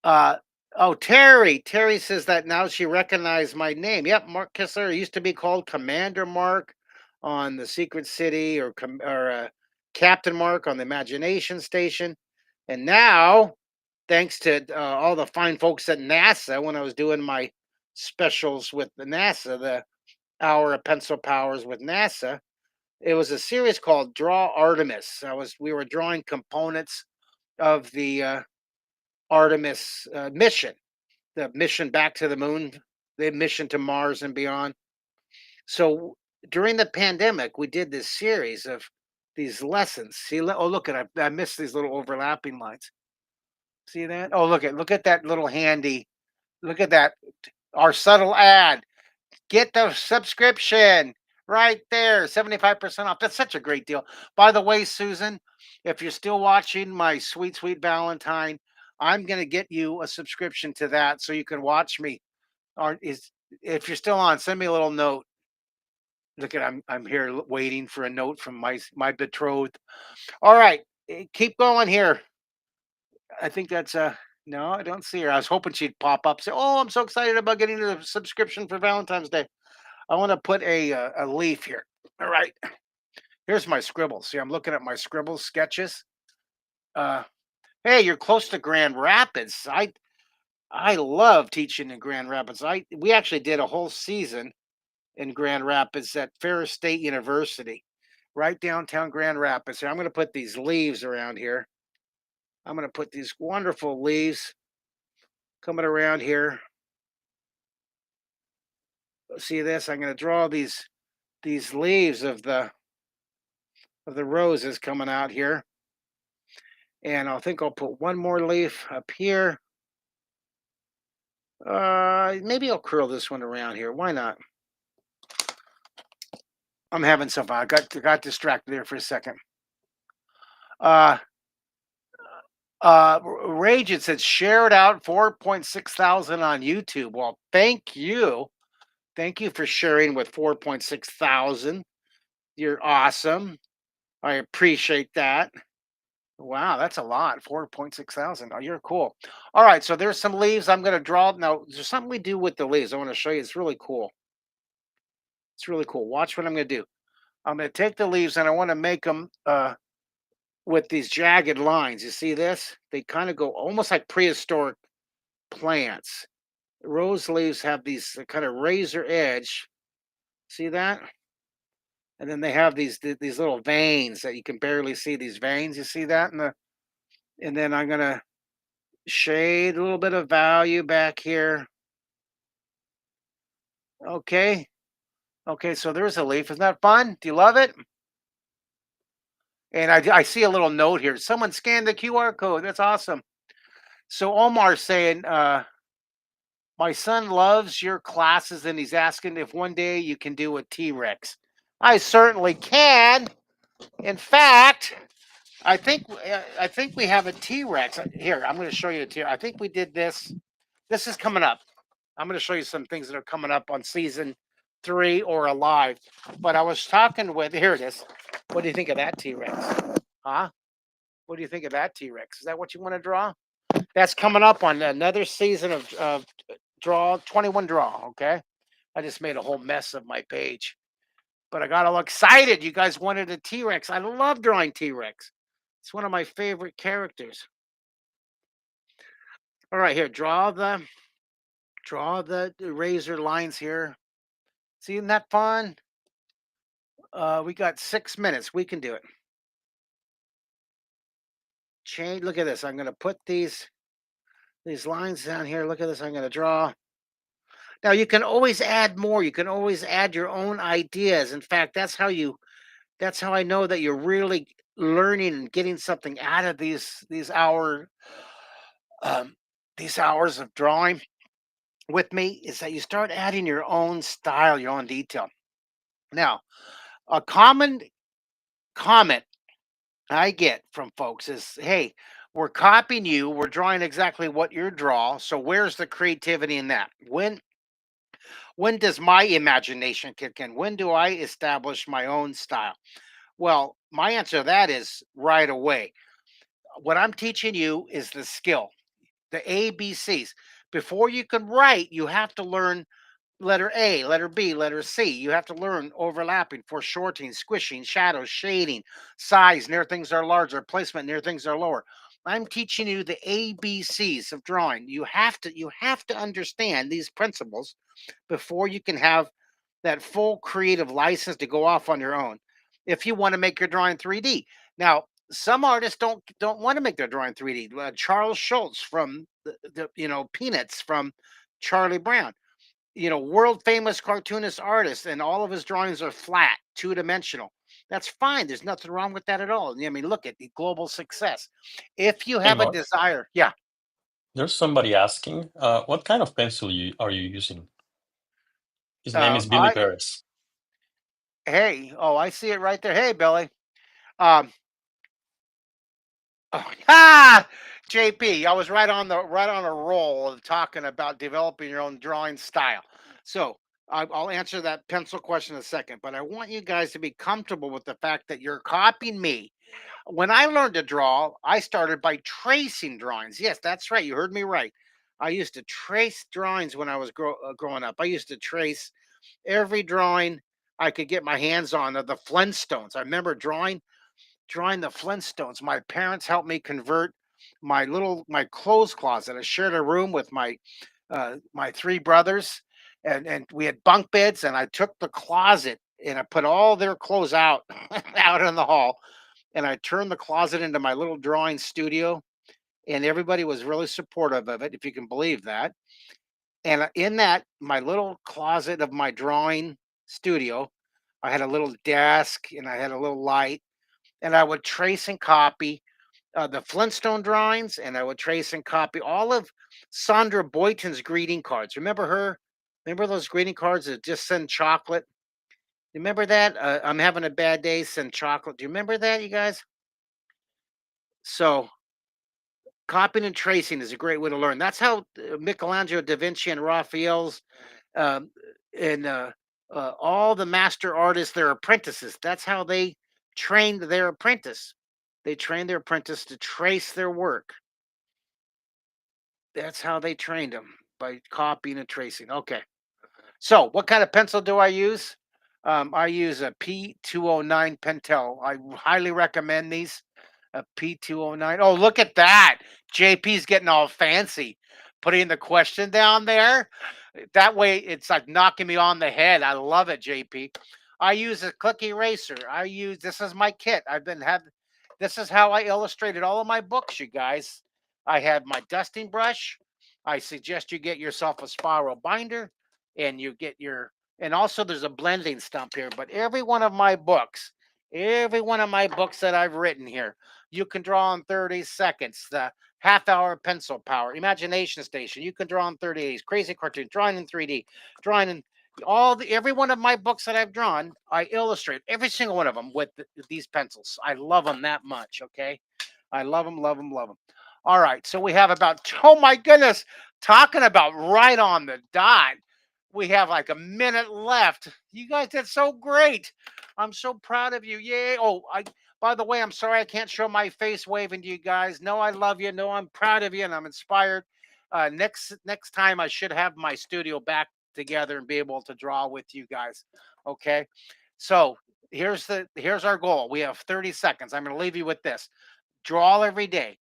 Uh, oh, Terry. Terry says that now she recognized my name. Yep, Mark Kistler used to be called Commander Mark on the Secret City or Captain Mark on the Imagination Station. And now, thanks to all the fine folks at NASA, when I was doing my specials with the NASA, the hour of pencil powers with NASA, it was a series called Draw Artemis. We were drawing components of the Artemis mission, the mission back to the moon, the mission to Mars and beyond. So during the pandemic, we did this series of these lessons. See, oh look at I missed these little overlapping lines. See that? Oh look at that little handy. Look at that. Our subtle ad. Get the subscription right there, 75% off. That's such a great deal. By the way, Susan, if you're still watching my sweet, sweet Valentine, I'm going to get you a subscription to that so you can watch me. Or if you're still on, send me a little note. Look at I'm here waiting for a note from my betrothed. All right, keep going here. I think that's no, I don't see her. I was hoping she'd pop up. Say, "Oh, I'm so excited about getting a subscription for Valentine's Day." I want to put a leaf here. All right. Here's my scribbles. See, I'm looking at my scribbles sketches. Uh, Hey, you're close to Grand Rapids. I love teaching in Grand Rapids. We actually did a whole season in Grand Rapids at Ferris State University, right downtown Grand Rapids. Here, I'm going to put these leaves around here. I'm going to put these wonderful leaves coming around here. See this? I'm going to draw these leaves of the roses coming out here. And I think I'll put one more leaf up here. Maybe I'll curl this one around here. Why not? I'm having some fun. I got distracted there for a second. Uh, Rage, it said share it out 4.6 thousand on YouTube. Well, thank you. Thank you for sharing with 4.6 thousand. You're awesome. I appreciate that. Wow, that's a lot. 4.6 thousand. Oh, you're cool. All right, so there's some leaves I'm going to draw. Now, there's something we do with the leaves. I want to show you. It's really cool. It's really cool. Watch what I'm going to do. I'm going to take the leaves and I want to make them with these jagged lines. You see this? They kind of go almost like prehistoric plants. Rose leaves have these kind of razor edge. See that? And then they have these little veins that you can barely see. These veins, you see that? And then I'm gonna shade a little bit of value back here. Okay. Okay, so there's a leaf. Isn't that fun? Do you love it? And I see a little note here. Someone scanned the QR code. That's awesome. So Omar's saying, my son loves your classes and he's asking if one day you can do a T-Rex. I certainly can. In fact, I think we have a T-Rex. Here, I'm going to show you a T. I think we did this. This is coming up. I'm going to show you some things that are coming up on season 3 or Alive. But I was talking with, here it is. What do you think of that T-Rex? Huh? What do you think of that T-Rex? Is that what you want to draw? That's coming up on another season of draw 21 draw. Okay. I just made a whole mess of my page, but I got all excited. You guys wanted a T-Rex. I love drawing T-Rex. It's one of my favorite characters. All right, here, draw the razor lines here. See, isn't that fun? We got 6 minutes. We can do it. Change. Look at this. I'm going to put these lines down here. Look at this. I'm going to draw. Now you can always add more. You can always add your own ideas. In fact, that's how I know that you're really learning and getting something out of um, these hours of drawing with me, is that you start adding your own style, your own detail. Now, a common comment I get from folks is, "Hey, we're copying you. We're drawing exactly what you draw. So where's the creativity in that? When does my imagination kick in? When do I establish my own style?" Well, my answer to that is right away. What I'm teaching you is the skill, the ABCs. Before you can write, you have to learn letter A, letter B, letter C. You have to learn overlapping, foreshortening, squishing, shadows, shading, size near things are larger, placement near things are lower. I'm teaching you the ABCs of drawing. You have to understand these principles before you can have that full creative license to go off on your own. If you want to make your drawing 3D. Now, some artists don't want to make their drawing 3D. Charles Schultz from the Peanuts, from Charlie Brown, world famous cartoonist artist, and all of his drawings are flat, two-dimensional. That's fine. There's nothing wrong with that at all. I mean, look at the global success. If you Hey, have a Mark, desire, yeah. there's somebody asking, what kind of pencil are you using? His name is Billy I Perez. Hey, oh, I see it right there. Hey, Billy. Um, oh, ah, JP, I was right on a roll of talking about developing your own drawing style. So I'll answer that pencil question in a second, but I want you guys to be comfortable with the fact that you're copying me. When I learned to draw, I started by tracing drawings. Yes, that's right. You heard me right. I used to trace drawings when I was growing up. I used to trace every drawing I could get my hands on of the Flintstones. I remember drawing the Flintstones. My parents helped me convert my clothes closet. I shared a room with my three brothers, and we had bunk beds, and I took the closet and I put all their clothes out out in the hall, and I turned the closet into my little drawing studio, and everybody was really supportive of it, if you can believe that. And in that, my little closet of my drawing studio, I had a little desk and I had a little light, and I would trace and copy the Flintstone drawings, and I would trace and copy all of Sandra Boyton's greeting cards. Remember her? Remember those greeting cards that just send chocolate? Remember that? I'm having a bad day, send chocolate. Do you remember that, you guys? So copying and tracing is a great way to learn. That's how Michelangelo, Da Vinci, and Raphael's um, and all the master artists, their apprentices. That's how they trained their apprentice. They trained their apprentice to trace their work. That's how they trained them, by copying and tracing. Okay. So, what kind of pencil do I use? I use a P209 Pentel. I highly recommend these. A P209. Oh, look at that. JP's getting all fancy, putting the question down there. That way, it's like knocking me on the head. I love it, JP. I use a click eraser. This is my kit. This is how I illustrated all of my books, you guys. I have my dusting brush. I suggest you get yourself a spiral binder, and and also there's a blending stump here. But every one of my books that I've written here, you can draw in 30 seconds. The half hour pencil power, imagination station, you can draw in 30 days. Crazy cartoon, drawing in 3D, drawing in every one of my books that I've drawn, I illustrate every single one of them with these pencils. I love them that much. Okay. I love them, love them, love them. All right. So we have oh my goodness, talking about right on the dot. We have like a minute left. You guys did so great. I'm so proud of you. Yay. By the way, I'm sorry I can't show my face waving to you guys. No, I love you. No, I'm proud of you and I'm inspired. Next time I should have my studio back together and be able to draw with you guys. Okay. So here's our goal. We have 30 seconds. I'm going to leave you with this. Draw every day.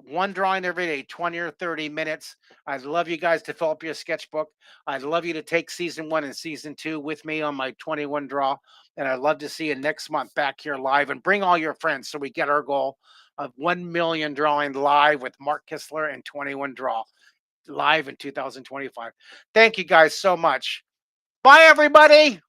One drawing every day, 20 or 30 minutes. I'd love you guys to fill up your sketchbook. I'd love you to take season 1 and season 2 with me on my 21 draw. And I'd love to see you next month back here live, and bring all your friends so we get our goal of 1 million drawing live with Mark Kistler and 21 draw live in 2025. Thank you guys so much. Bye, everybody.